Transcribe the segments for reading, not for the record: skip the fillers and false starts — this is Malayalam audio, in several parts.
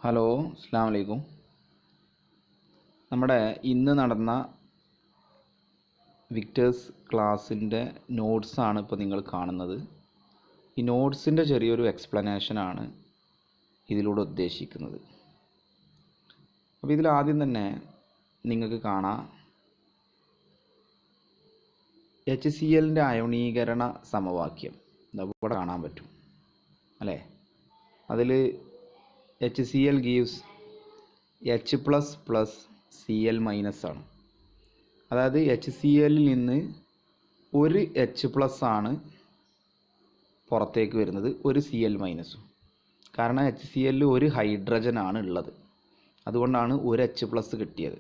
ഹലോ, അസ്സലാമു അലൈക്കും. നമ്മുടെ ഇന്ന് നടന്ന വിക്ടേഴ്സ് ക്ലാസ്സിൻ്റെ നോട്ട്സാണ് ഇപ്പോൾ നിങ്ങൾ കാണുന്നത്. ഈ നോട്ട്സിൻ്റെ ചെറിയൊരു എക്സ്പ്ലനേഷനാണ് ഇതിലൂടെ ഉദ്ദേശിക്കുന്നത്. അപ്പോൾ ഇതിലാദ്യം തന്നെ നിങ്ങൾക്ക് കാണാം HClൻ്റെ അയോണീകരണ സമവാക്യം ഇവിടെ കാണാൻ പറ്റും അല്ലേ. അതിൽ HCl ഗീവ്സ് H++ Cl- ആണ്. അതായത് HClൽ നിന്ന് ഒരു H+ ആണ് പുറത്തേക്ക് വരുന്നത്, ഒരു Cl-. കാരണം HClൽ ഒരു ഹൈഡ്രജൻ ആണ് ഉള്ളത്, അതുകൊണ്ടാണ് ഒരു H+ കിട്ടിയത്.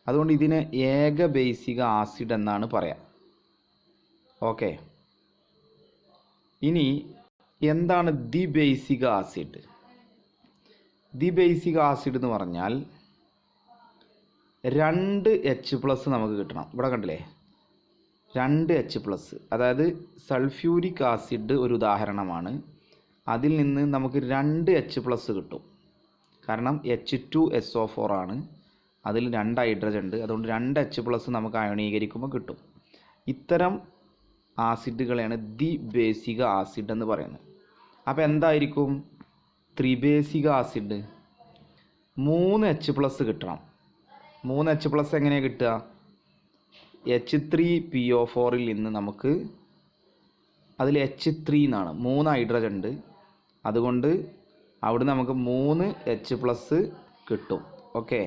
അതുകൊണ്ട് ഇതിനെ ഏക ബേസിക ആസിഡ് എന്നാണ് പറയാം. ഓക്കെ, ഇനി എന്താണ് ദി ബേസിക ആസിഡ്? ദി ബേസിക ആസിഡ് എന്ന് പറഞ്ഞാൽ രണ്ട് H+ നമുക്ക് കിട്ടണം. ഇവിടെ കണ്ടില്ലേ, രണ്ട് H+. അതായത് സൾഫ്യൂരിക് ആസിഡ് ഒരു ഉദാഹരണമാണ്. അതിൽ നിന്ന് നമുക്ക് രണ്ട് H+ കിട്ടും. കാരണം H2SO4 ആണ്, അതിൽ രണ്ട് ഹൈഡ്രജൻ ഉണ്ട്, അതുകൊണ്ട് രണ്ട് H+ നമുക്ക് അയോണീകരിക്കുമ്പോൾ കിട്ടും. ഇത്തരം ആസിഡുകളെയാണ് ദി ബേസിക ആസിഡ് എന്ന് പറയുന്നത്. അപ്പോൾ എന്തായിരിക്കും ത്രിബേസിക ആസിഡ്? മൂന്ന് H+ കിട്ടണം. മൂന്ന് H+ എങ്ങനെയാണ് കിട്ടുക? H3PO4ൽ നിന്ന് നമുക്ക് അതിൽ H3 എന്നാണ്, മൂന്ന് ഹൈഡ്രജൻ ഉണ്ട്, അതുകൊണ്ട് അവിടെ നമുക്ക് മൂന്ന് H+ കിട്ടും. ഓക്കെ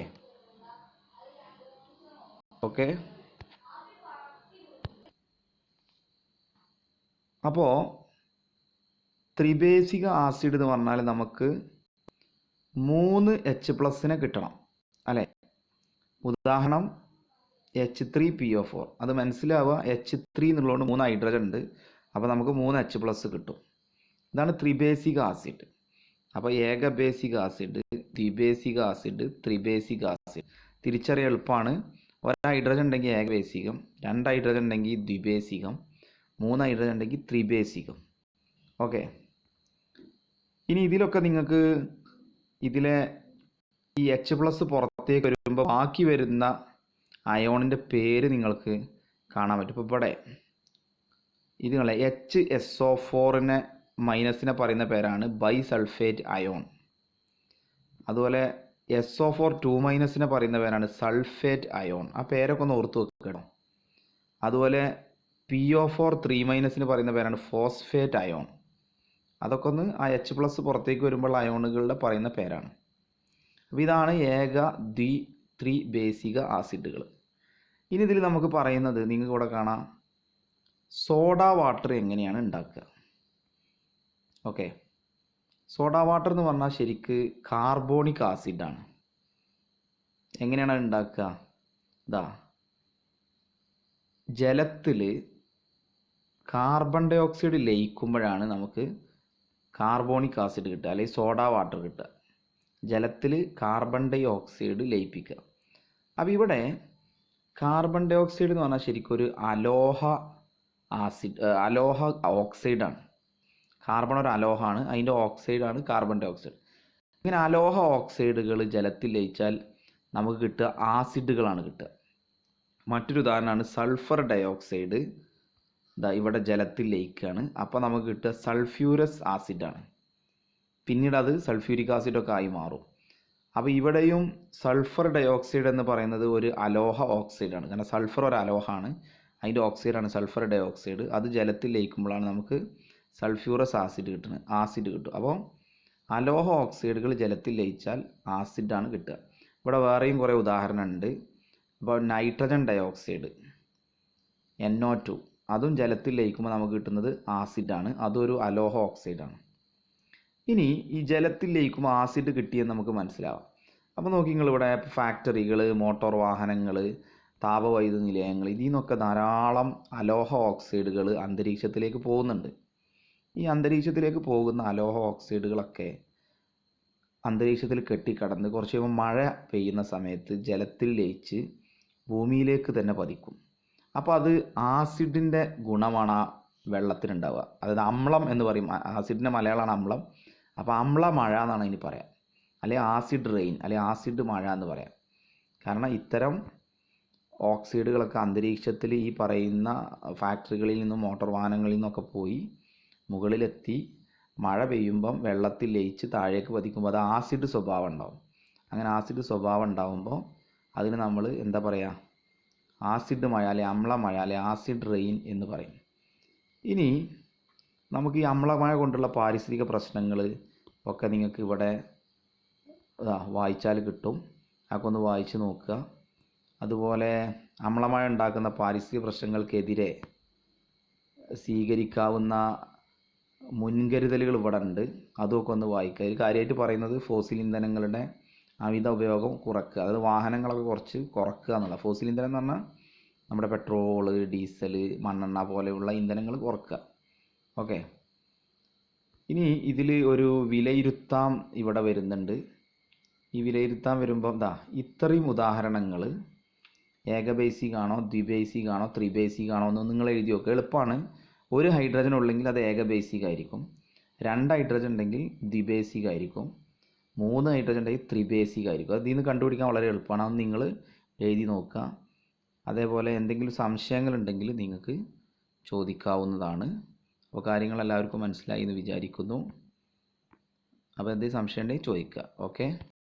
ഓക്കെ അപ്പോൾ ത്രിബേസിക ആസിഡ് എന്ന് പറഞ്ഞാൽ നമുക്ക് മൂന്ന് H+നെ കിട്ടണം അല്ലേ. ഉദാഹരണം H3PO4, അത് മനസ്സിലാവുക. H3 എന്നുള്ളതുകൊണ്ട് മൂന്ന് ഹൈഡ്രജൻ ഉണ്ട്, അപ്പോൾ നമുക്ക് മൂന്ന് H+ കിട്ടും. ഇതാണ് ത്രിബേസിക ആസിഡ്. അപ്പോൾ ഏക ബേസിക ആസിഡ്, ദ്വിബേസിക ആസിഡ്, ത്രിബേസിക ആസിഡ് തിരിച്ചറിയാൻ എളുപ്പമാണ്. ഒരു ഹൈഡ്രജൻ ഉണ്ടെങ്കിൽ ഏകബേസികം, രണ്ട് ഹൈഡ്രജൻ ഉണ്ടെങ്കിൽ ദ്വിബേസികം, മൂന്ന് ഹൈഡ്രജൻ ഉണ്ടെങ്കിൽ ത്രിബേസികം. ഓക്കെ, ഇനി ഇതിലൊക്കെ നിങ്ങൾക്ക് ഇതിലെ ഈ H+ പുറത്തേക്ക് വരുമ്പോൾ ബാക്കി വരുന്ന അയോണിൻ്റെ പേര് നിങ്ങൾക്ക് കാണാൻ പറ്റും. ഇപ്പോൾ ഇവിടെ ഇത് കളെ HSO4നെ മൈനസിനെ പറയുന്ന പേരാണ് ബൈസൾഫേറ്റ് അയോൺ. അതുപോലെ SO4 2- പറയുന്ന പേരാണ് സൾഫേറ്റ് അയോൺ. ആ പേരൊക്കെ ഒന്ന് ഓർത്ത് വെക്കണം. അതുപോലെ PO4 3- പറയുന്ന പേരാണ് ഫോസ്ഫേറ്റ് അയോൺ. അതൊക്കെ ഒന്ന് ആ H+ പുറത്തേക്ക് വരുമ്പോൾ അയോണുകളുടെ പറയുന്ന പേരാണ്. അപ്പോൾ ഇതാണ് ഏക ത്രിബേസിക ആസിഡുകൾ. ഇനി ഇതിൽ നമുക്ക് പറയുന്നത് നിങ്ങൾക്ക് ഇവിടെ കാണാം, സോഡ വാട്ടർ എങ്ങനെയാണ് ഉണ്ടാക്കുക. ഓക്കെ, സോഡ വാട്ടർ എന്ന് പറഞ്ഞാൽ ശരിക്ക് കാർബോണിക് ആസിഡാണ്. എങ്ങനെയാണ് ഉണ്ടാക്കുക? ഇതാ, ജലത്തിൽ കാർബൺ ഡൈ ഓക്സൈഡ് ലയിക്കുമ്പോഴാണ് നമുക്ക് കാർബോണിക് ആസിഡ് കിട്ടുക, അല്ലെങ്കിൽ സോഡ വാട്ടർ കിട്ടുക. ജലത്തിൽ കാർബൺ ഡൈ ഓക്സൈഡ് ലയിപ്പിക്കുക. അപ്പോൾ ഇവിടെ കാർബൺ ഡൈ ഓക്സൈഡ് എന്ന് പറഞ്ഞാൽ ശരിക്കും ഒരു അലോഹ ഓക്സൈഡാണ്. കാർബൺ ഒരു അലോഹമാണ്, അതിൻ്റെ ഓക്സൈഡാണ് കാർബൺ ഡൈ ഓക്സൈഡ്. ഇങ്ങനെ അലോഹ ഓക്സൈഡുകൾ ജലത്തിൽ ലയിച്ചാൽ നമുക്ക് കിട്ടുക ആസിഡുകളാണ് കിട്ടുക. മറ്റൊരു ഉദാഹരണമാണ് സൾഫർ ഡൈ ഓക്സൈഡ്. ഇവിടെ ജലത്തിൽ ലയിക്കുകയാണ്, അപ്പോൾ നമുക്ക് കിട്ടുക സൾഫ്യൂരസ് ആസിഡാണ്. പിന്നീട് അത് സൾഫ്യൂരിക് ആസിഡൊക്കെ ആയി മാറും. അപ്പോൾ ഇവിടെയും സൾഫർ ഡൈ ഓക്സൈഡ് എന്ന് പറയുന്നത് ഒരു അലോഹ ഓക്സൈഡാണ്. കാരണം സൾഫർ ഒരു അലോഹമാണ്, അതിൻ്റെ ഓക്സൈഡാണ് സൾഫർ ഡൈ ഓക്സൈഡ്. അത് ജലത്തിൽ ലയിക്കുമ്പോഴാണ് നമുക്ക് സൾഫ്യൂറസ് ആസിഡ് കിട്ടും. അപ്പോൾ അലോഹ ഓക്സൈഡുകൾ ജലത്തിൽ ലയിച്ചാൽ ആസിഡാണ് കിട്ടുക. ഇവിടെ വേറെയും കുറേ ഉദാഹരണം ഉണ്ട്. ഇപ്പോൾ നൈട്രജൻ ഡൈ ഓക്സൈഡ് NO2, അതും ജലത്തിൽ ലയിക്കുമ്പോൾ നമുക്ക് കിട്ടുന്നത് ആസിഡാണ്, അതൊരു അലോഹ ഓക്സൈഡാണ്. ഇനി ഈ ജലത്തിൽ ലയിക്കുമ്പോൾ ആസിഡ് കിട്ടിയെന്ന് നമുക്ക് മനസ്സിലാവാം. അപ്പോൾ നോക്കി നിങ്ങളിവിടെ ഫാക്ടറികൾ, മോട്ടോർ വാഹനങ്ങൾ, താപവൈദ്യുത നിലയങ്ങൾ, ഇതിൽ നിന്നൊക്കെ ധാരാളം അലോഹ ഓക്സൈഡുകൾ അന്തരീക്ഷത്തിലേക്ക് പോകുന്നുണ്ട്. ഈ അന്തരീക്ഷത്തിലേക്ക് പോകുന്ന അലോഹ ഓക്സൈഡുകളൊക്കെ അന്തരീക്ഷത്തിൽ കെട്ടിക്കടന്ന് കുറച്ച് കഴിയുമ്പോൾ മഴ പെയ്യുന്ന സമയത്ത് ജലത്തിൽ ലയിച്ച് ഭൂമിയിലേക്ക് തന്നെ പതിക്കും. അപ്പോൾ അത് ആസിഡിൻ്റെ ഗുണമാണ് ആ വെള്ളത്തിനുണ്ടാവുക. അതായത് അമ്ലം എന്ന് പറയും, ആസിഡിൻ്റെ മലയാളമാണ് അമ്ലം. അപ്പോൾ അമ്ല മഴ എന്നാണ് ഇനി പറയാം. അല്ലെങ്കിൽ ആസിഡ് റെയിൻ അല്ലെങ്കിൽ ആസിഡ് മഴ എന്ന് പറയാം. കാരണം ഇത്തരം ഓക്സൈഡുകളൊക്കെ അന്തരീക്ഷത്തിൽ ഈ പറയുന്ന ഫാക്ടറികളിൽ നിന്നും മോട്ടോർ വാഹനങ്ങളിൽ നിന്നൊക്കെ പോയി മുകളിലെത്തി മഴ പെയ്യുമ്പം വെള്ളത്തിൽ ലയിച്ച് താഴേക്ക് പതിക്കുമ്പോൾ അത് ആസിഡ് സ്വഭാവം ഉണ്ടാവും. അങ്ങനെ ആസിഡ് സ്വഭാവം ഉണ്ടാകുമ്പോൾ അതിന് നമ്മൾ എന്താ പറയുക, ആസിഡ് മഴ അല്ലെങ്കിൽ അമ്ലമഴ അല്ലെങ്കിൽ ആസിഡ് റെയിൻ എന്ന് പറയും. ഇനി നമുക്ക് ഈ അമ്ലമഴ കൊണ്ടുള്ള പാരിസ്ഥിതിക പ്രശ്നങ്ങൾ ഒക്കെ നിങ്ങൾക്ക് ഇവിടെ വായിച്ചാൽ കിട്ടും. അതൊക്കെ ഒന്ന് വായിച്ച് നോക്കുക. അതുപോലെ അമ്ലമഴ ഉണ്ടാക്കുന്ന പാരിസ്ഥിതിക പ്രശ്നങ്ങൾക്കെതിരെ സ്വീകരിക്കാവുന്ന മുൻകരുതലുകൾ ഇവിടെ ഉണ്ട്. അതുമൊക്കെ ഒന്ന് വായിക്കുക. ഇത് കാര്യമായിട്ട് പറയുന്നത് ഫോസിൽ ഇന്ധനങ്ങളുടെ അമിത ഉപയോഗം കുറയ്ക്കുക, അതായത് വാഹനങ്ങളൊക്കെ കുറച്ച് കുറയ്ക്കുക എന്നുള്ള. ഫോസിൽ ഇന്ധനം എന്ന് പറഞ്ഞാൽ നമ്മുടെ പെട്രോള്, ഡീസൽ, മണ്ണെണ്ണ പോലെയുള്ള ഇന്ധനങ്ങൾ കുറയ്ക്കുക. ഓക്കെ. ഇനി ഇതിൽ ഒരു വിലയിരുത്താം ഇവിടെ വരുന്നുണ്ട്. ഈ വിലയിരുത്താൻ വരുമ്പം ഇത്രയും ഉദാഹരണങ്ങൾ ഏകബേസിക് ആണോ ദ്വിബേസിക് ആണോ ത്രിബേസിക് ആണോ എന്ന് നിങ്ങൾ എഴുതി നോക്കുക. എളുപ്പമാണ്. ഒരു ഹൈഡ്രജൻ ഉള്ളെങ്കിൽ അത് ഏകബേസിക് ആയിരിക്കും, 2 ഹൈഡ്രജൻ ഉണ്ടെങ്കിൽ ദ്വിബേസിക് ആയിരിക്കും, 3 ഹൈഡ്രജൻ ഉണ്ടെങ്കിൽ ത്രിബേസിക് ആയിരിക്കും. അതിൽ നിന്ന് കണ്ടുപിടിക്കാൻ വളരെ എളുപ്പമാണ്. അത് നിങ്ങൾ എഴുതി നോക്കുക. അതേപോലെ എന്തെങ്കിലും സംശയങ്ങളുണ്ടെങ്കിൽ നിങ്ങൾക്ക് ചോദിക്കാവുന്നതാണ്. അപ്പോൾ കാര്യങ്ങൾ എല്ലാവർക്കും മനസ്സിലായി എന്ന് വിചാരിക്കുന്നു. അപ്പോൾ എന്തെങ്കിലും സംശയം ഉണ്ടെങ്കിൽ ചോദിക്കുക. ഓക്കെ.